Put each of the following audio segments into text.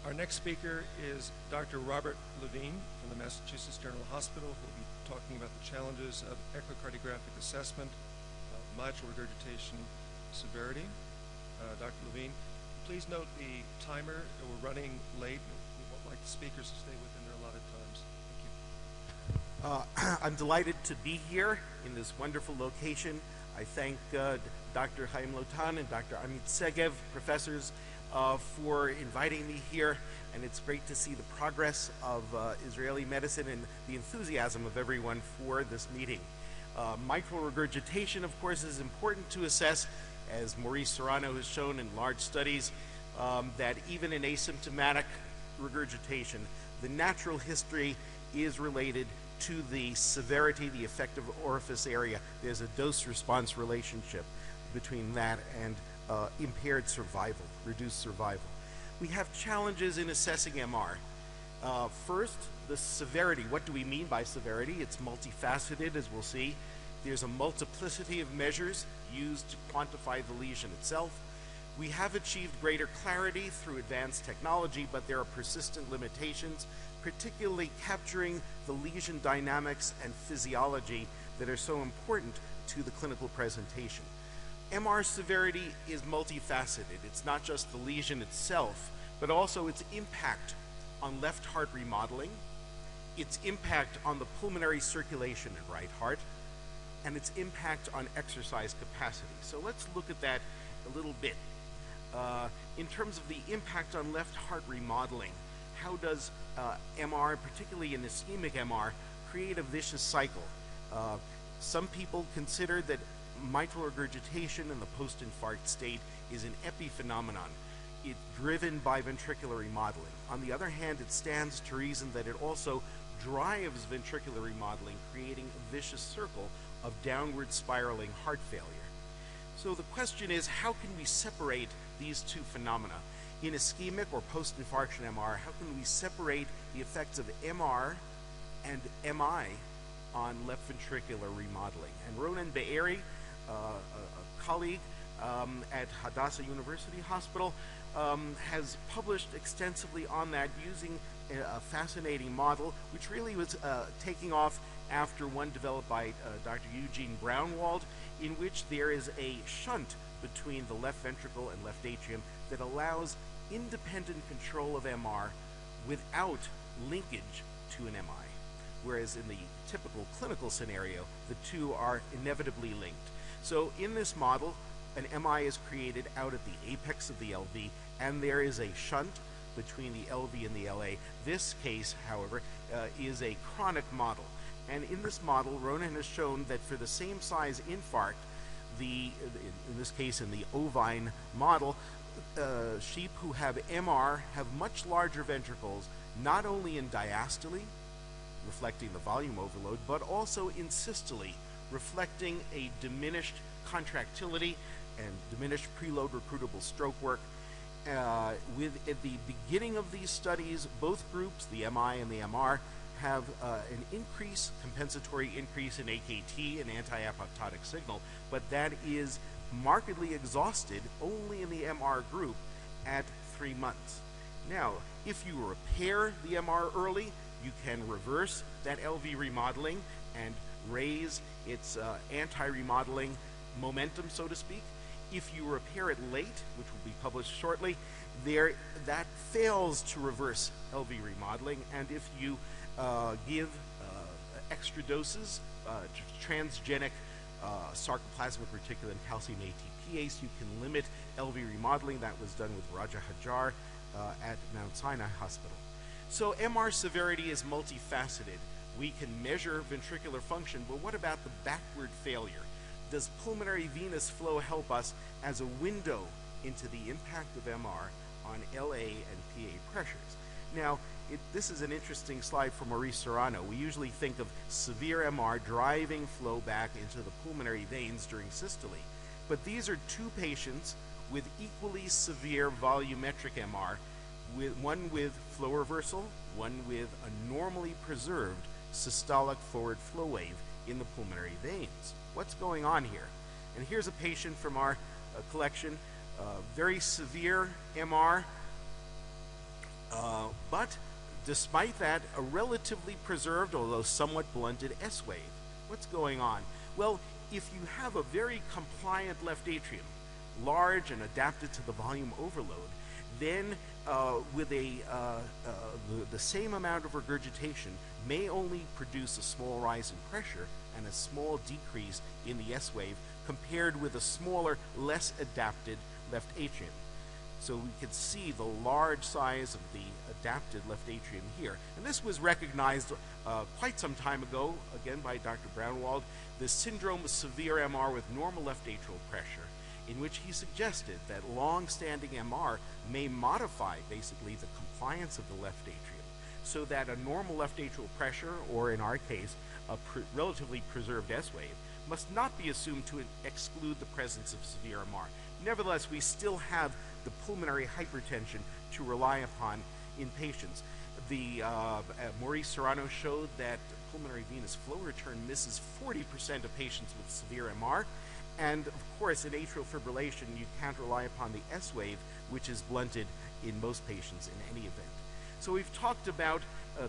Our next speaker is Dr. Robert Levine from the Massachusetts General Hospital, who will be talking about the challenges of echocardiographic assessment of mitral regurgitation severity. Dr. Levine, please note the timer. We're running late. We would like the speakers to stay within their allotted times. Thank you. I'm delighted to be here in this wonderful location. I thank Dr. Chaim Lotan and Dr. Amit Segev, professors, for inviting me here, and it's great to see the progress of Israeli medicine and the enthusiasm of everyone for this meeting. Mitral regurgitation, of course, is important to assess, as Maurice Serrano has shown in large studies, that even in asymptomatic regurgitation, the natural history is related to the severity, the effective orifice area. There's a dose-response relationship between that and impaired survival, reduced survival. We have challenges in assessing MR. First, the severity. What do we mean by severity? It's multifaceted, as we'll see. There's a multiplicity of measures used to quantify the lesion itself. We have achieved greater clarity through advanced technology, but there are persistent limitations, particularly capturing the lesion dynamics and physiology that are so important to the clinical presentation. MR severity is multifaceted. It's not just the lesion itself, but also its impact on left heart remodeling, its impact on the pulmonary circulation in right heart, and its impact on exercise capacity. So let's look at that a little bit. In terms of the impact on left heart remodeling, how does MR, particularly an ischemic MR, create a vicious cycle? Some people consider that mitral regurgitation in the post-infarct state is an epiphenomenon. It's driven by ventricular remodeling. On the other hand, it stands to reason that it also drives ventricular remodeling, creating a vicious circle of downward spiraling heart failure. So the question is, how can we separate these two phenomena? In ischemic or post-infarction MR, how can we separate the effects of MR and MI on left ventricular remodeling? And Ronen Be'eri, a colleague at Hadassah University Hospital, has published extensively on that using a fascinating model, which really was taking off after one developed by Dr. Eugene Braunwald, in which there is a shunt between the left ventricle and left atrium that allows independent control of MR without linkage to an MI. Whereas in the typical clinical scenario, the two are inevitably linked. So in this model, an MI is created out at the apex of the LV, and there is a shunt between the LV and the LA. This case, however, is a chronic model. And in this model, Ronen has shown that for the same size infarct, in this case in the ovine model, sheep who have MR have much larger ventricles, not only in diastole, reflecting the volume overload, but also in systole, reflecting a diminished contractility and diminished preload recruitable stroke work. At the beginning of these studies, both groups, the MI and the MR, have an increase, compensatory increase in AKT, an anti-apoptotic signal, but that is markedly exhausted only in the MR group at 3 months. Now, if you repair the MR early, you can reverse that LV remodeling and raise its anti-remodeling momentum, so to speak. If you repair it late, which will be published shortly, that fails to reverse LV remodeling, and if you give extra doses, transgenic sarcoplasmic reticulin calcium ATPase, you can limit LV remodeling. That was done with Raja Hajar at Mount Sinai Hospital. So MR severity is multifaceted. We can measure ventricular function, but what about the backward failure? Does pulmonary venous flow help us as a window into the impact of MR on LA and PA pressures? Now, this is an interesting slide from Maurice Serrano. We usually think of severe MR driving flow back into the pulmonary veins during systole, but these are two patients with equally severe volumetric MR, one with flow reversal, one with a normally preserved systolic forward flow wave in the pulmonary veins. What's going on here? And here's a patient from our collection, very severe MR, but despite that, a relatively preserved, although somewhat blunted, S wave. What's going on? Well, if you have a very compliant left atrium, large and adapted to the volume overload, then with the same amount of regurgitation may only produce a small rise in pressure and a small decrease in the S wave compared with a smaller, less adapted left atrium. So we can see the large size of the adapted left atrium here. And this was recognized quite some time ago, again by Dr. Braunwald, the syndrome of severe MR with normal left atrial pressure, in which he suggested that long-standing MR may modify basically the compliance of the left atrium, so that a normal left atrial pressure, or in our case, a relatively preserved S wave, must not be assumed to exclude the presence of severe MR. Nevertheless, we still have the pulmonary hypertension to rely upon in patients. The Maurice Serrano showed that pulmonary venous flow return misses 40% of patients with severe MR. And of course, in atrial fibrillation, you can't rely upon the S wave, which is blunted in most patients in any event. So we've talked about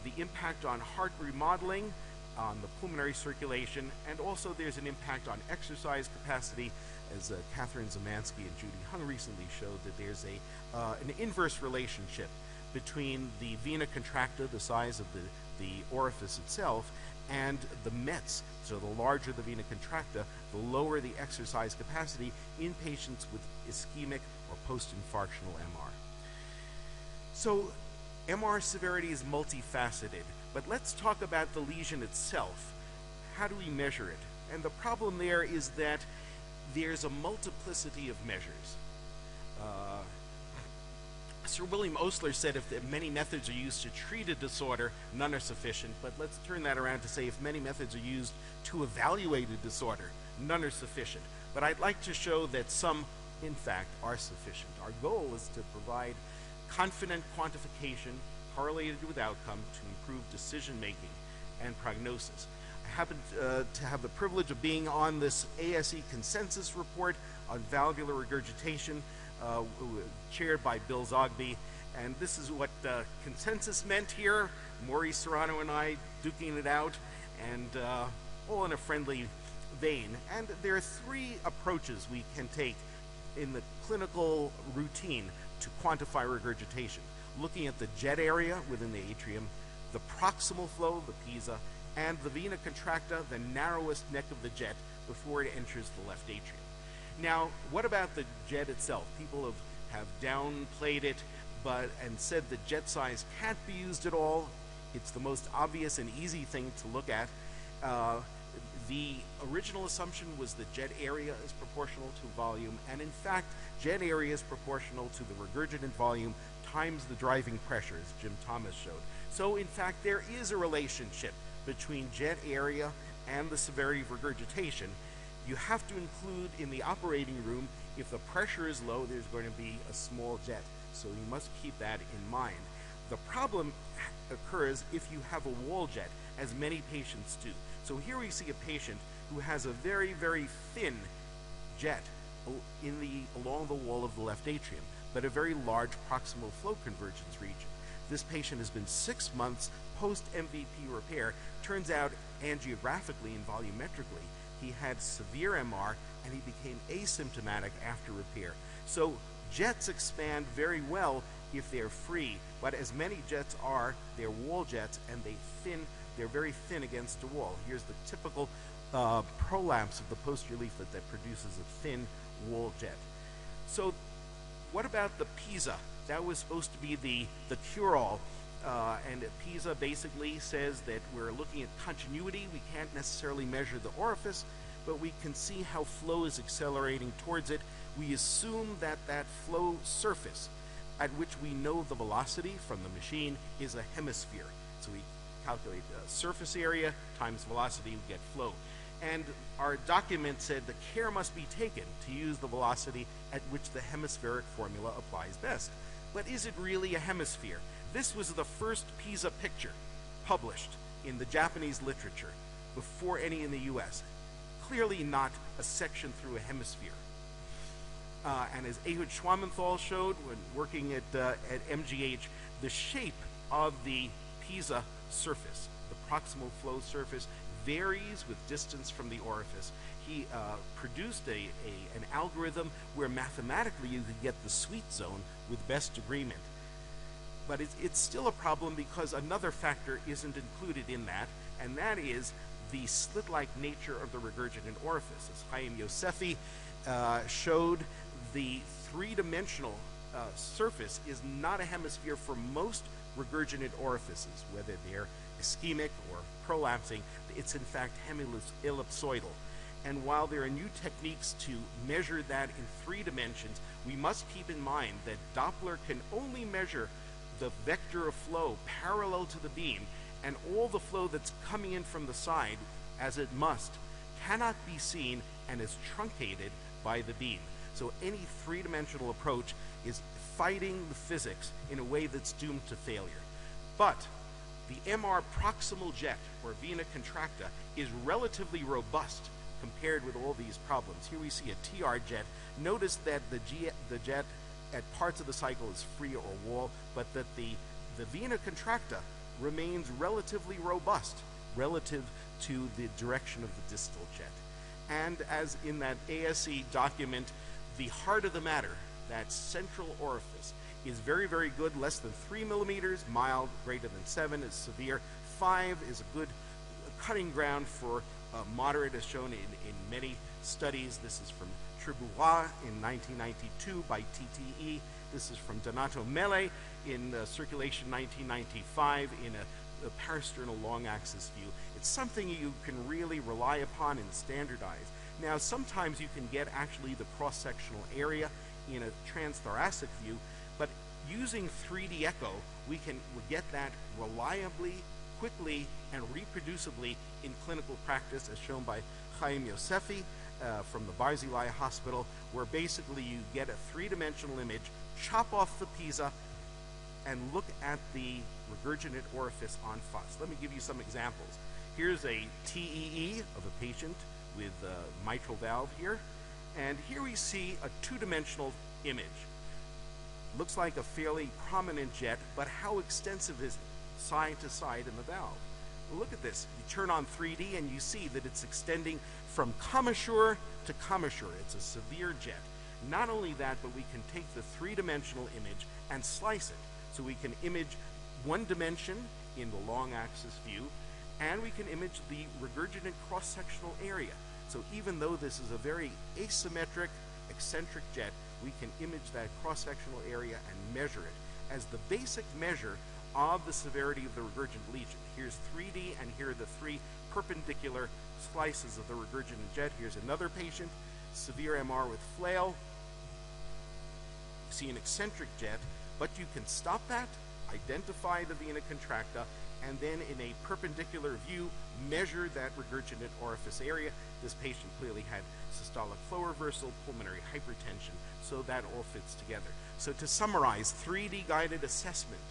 the impact on heart remodeling, on the pulmonary circulation, and also there's an impact on exercise capacity, as Catherine Zemansky and Judy Hung recently showed that there's an inverse relationship between the vena contracta, the size of the orifice itself, and the METs. So the larger the vena contracta, the lower the exercise capacity in patients with ischemic or post-infarctional MR. So MR severity is multifaceted, but let's talk about the lesion itself. How do we measure it? And the problem there is that there's a multiplicity of measures. Sir William Osler said if many methods are used to treat a disorder, none are sufficient. But let's turn that around to say if many methods are used to evaluate a disorder, none are sufficient. But I'd like to show that some, in fact, are sufficient. Our goal is to provide confident quantification correlated with outcome to improve decision-making and prognosis. I happen to have the privilege of being on this ASE consensus report on valvular regurgitation, chaired by Bill Zogby, and this is what consensus meant here. Maurice Serrano and I duking it out, and all in a friendly vein. And there are three approaches we can take in the clinical routine to quantify regurgitation: looking at the jet area within the atrium, the proximal flow, the PISA, and the vena contracta, the narrowest neck of the jet before it enters the left atrium. Now, what about the jet itself? People have downplayed it and said the jet size can't be used at all. It's the most obvious and easy thing to look at. The original assumption was the jet area is proportional to volume, and in fact, jet area is proportional to the regurgitant volume times the driving pressure, as Jim Thomas showed. So in fact, there is a relationship between jet area and the severity of regurgitation. You have to include in the operating room, if the pressure is low, there's going to be a small jet. So you must keep that in mind. The problem occurs if you have a wall jet, as many patients do. So here we see a patient who has a very, very thin jet along the wall of the left atrium, but a very large proximal flow convergence region. This patient has been 6 months post-MVP repair. Turns out, angiographically and volumetrically, he had severe MR and he became asymptomatic after repair. So jets expand very well if they're free, but as many jets are, they're wall jets and they're very thin against the wall. Here's the typical prolapse of the posterior leaflet that produces a thin wall jet. So what about the PISA? That was supposed to be the cure-all. And PISA basically says that we're looking at continuity. We can't necessarily measure the orifice, but we can see how flow is accelerating towards it. We assume that that flow surface, at which we know the velocity from the machine, is a hemisphere. So we calculate surface area times velocity, we get flow. And our document said the care must be taken to use the velocity at which the hemispheric formula applies best. But is it really a hemisphere? This was the first PISA picture published in the Japanese literature before any in the US. Clearly not a section through a hemisphere. And as Ehud Schwamenthal showed when working at MGH, the shape of the Pisa surface, the proximal flow surface, varies with distance from the orifice. He produced an algorithm where mathematically you could get the sweet zone with best agreement. But it's still a problem because another factor isn't included in that, and that is the slit-like nature of the regurgitant orifice. As Chaim Yosefi showed, the three-dimensional surface is not a hemisphere for most regurgitant orifices, whether they're ischemic or prolapsing. It's in fact hemi-ellipsoidal. And while there are new techniques to measure that in 3 dimensions, we must keep in mind that Doppler can only measure the vector of flow parallel to the beam, and all the flow that's coming in from the side, as it must, cannot be seen and is truncated by the beam. So any 3-dimensional approach is fighting the physics in a way that's doomed to failure. But the MR proximal jet, or vena contracta, is relatively robust compared with all these problems. Here we see a TR jet. Notice that the jet at parts of the cycle is free or wall, but that the vena contracta remains relatively robust relative to the direction of the distal jet. And as in that ASE document, the heart of the matter, that central orifice, is very, very good, less than 3 millimeters, mild, greater than 7 is severe, 5 is a good cutting ground for moderate, as shown in many studies. This is from Tribouat in 1992 by TTE. This is from Donato Mele in Circulation 1995 in a parasternal long axis view. It's something you can really rely upon and standardize. Now, sometimes you can get actually the cross-sectional area in a transthoracic view, but using 3D echo, we can get that reliably, quickly, and reproducibly in clinical practice, as shown by Chaim Yosefi from the Barzilai Hospital, where basically you get a 3-dimensional image, chop off the Pisa, and look at the regurgitant orifice en face. Let me give you some examples. Here's a TEE of a patient with a mitral valve here, and here we see a 2-dimensional image. Looks like a fairly prominent jet, but how extensive is it side to side in the valve? Well, look at this. You turn on 3D and you see that it's extending from commissure to commissure. It's a severe jet. Not only that, but we can take the 3-dimensional image and slice it. So we can image 1 dimension in the long axis view, and we can image the regurgitant cross-sectional area. So even though this is a very asymmetric, eccentric jet, we can image that cross-sectional area and measure it as the basic measure of the severity of the regurgitant lesion. Here's 3D, and here are the 3 perpendicular slices of the regurgitant jet. Here's another patient, severe MR with flail. You see an eccentric jet, but you can stop that, identify the vena contracta, and then in a perpendicular view, measure that regurgitant orifice area. This patient clearly had systolic flow reversal, pulmonary hypertension, so that all fits together. So to summarize, 3D guided assessment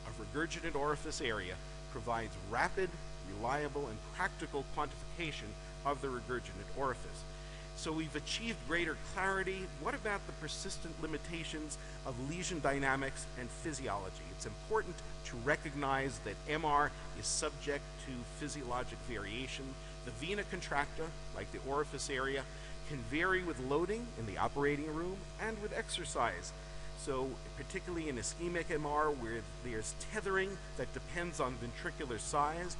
of regurgitant orifice area provides rapid, reliable, and practical quantification of the regurgitant orifice. So we've achieved greater clarity. What about the persistent limitations of lesion dynamics and physiology? It's important to recognize that MR is subject to physiologic variation. The vena contracta, like the orifice area, can vary with loading in the operating room and with exercise. So particularly in ischemic MR, where there's tethering that depends on ventricular size,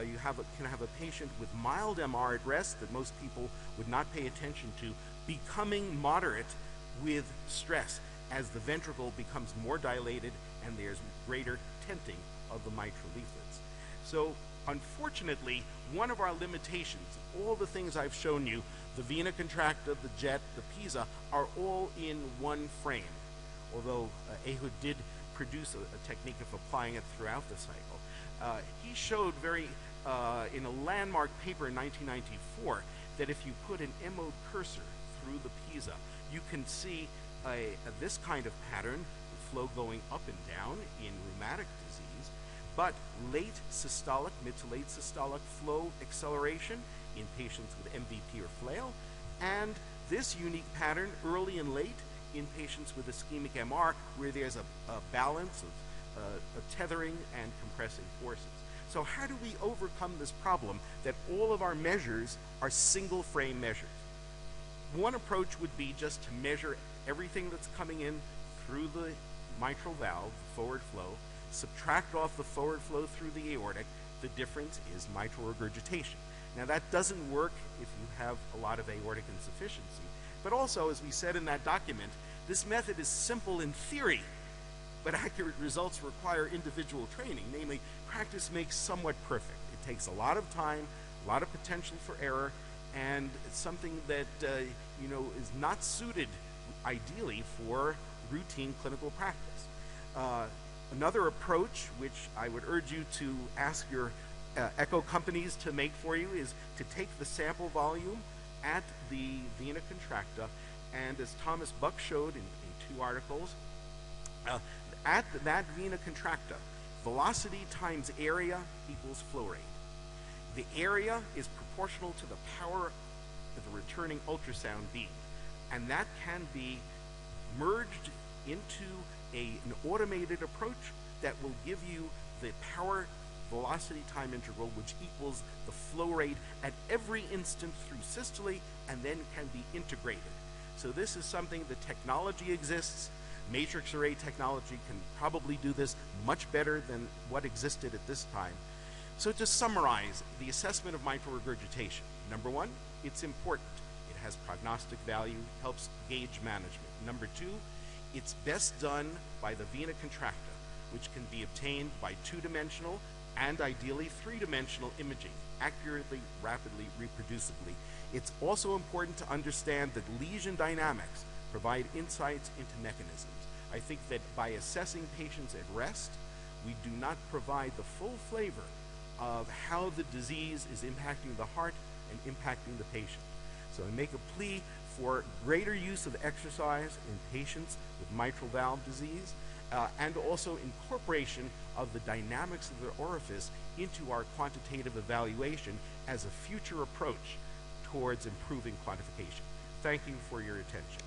you can have a patient with mild MR at rest that most people would not pay attention to, becoming moderate with stress as the ventricle becomes more dilated and there's greater tenting of the mitral leaflets. So unfortunately, one of our limitations, all the things I've shown you, the vena contracta, the jet, the Pisa, are all in one frame, although Ehud did produce a technique of applying it throughout the cycle. He showed in a landmark paper in 1994 that if you put an M-mode cursor through the Pisa, you can see this kind of pattern, flow going up and down in rheumatic disease, but late systolic, mid to late systolic flow acceleration in patients with MVP or flail, and this unique pattern early and late in patients with ischemic MR, where there's a balance of tethering and compressing forces. So how do we overcome this problem that all of our measures are single frame measures? One approach would be just to measure everything that's coming in through the mitral valve, the forward flow, subtract off the forward flow through the aortic. The difference is mitral regurgitation. Now that doesn't work if you have a lot of aortic insufficiency, but also, as we said in that document, this method is simple in theory, but accurate results require individual training. Namely, practice makes somewhat perfect. It takes a lot of time, a lot of potential for error, and it's something that is not suited ideally for routine clinical practice. Another approach, which I would urge you to ask your echo companies to make for you, is to take the sample volume at the vena contracta, and as Thomas Buck showed in 2 articles, at that vena contracta, velocity times area equals flow rate. The area is proportional to the power of the returning ultrasound beam, and that can be merged into an automated approach that will give you the power velocity time integral, which equals the flow rate at every instant through systole, and then can be integrated. So this is something, the technology exists. Matrix array technology can probably do this much better than what existed at this time. So to summarize, the assessment of mitral regurgitation. Number 1, it's important. It has prognostic value, helps gauge management. Number 2, it's best done by the vena contracta, which can be obtained by 2-dimensional and ideally 3-dimensional imaging, accurately, rapidly, reproducibly. It's also important to understand that lesion dynamics provide insights into mechanisms. I think that by assessing patients at rest, we do not provide the full flavor of how the disease is impacting the heart and impacting the patient. So I make a plea for greater use of exercise in patients with mitral valve disease, and also incorporation of the dynamics of the orifice into our quantitative evaluation as a future approach towards improving quantification. Thank you for your attention.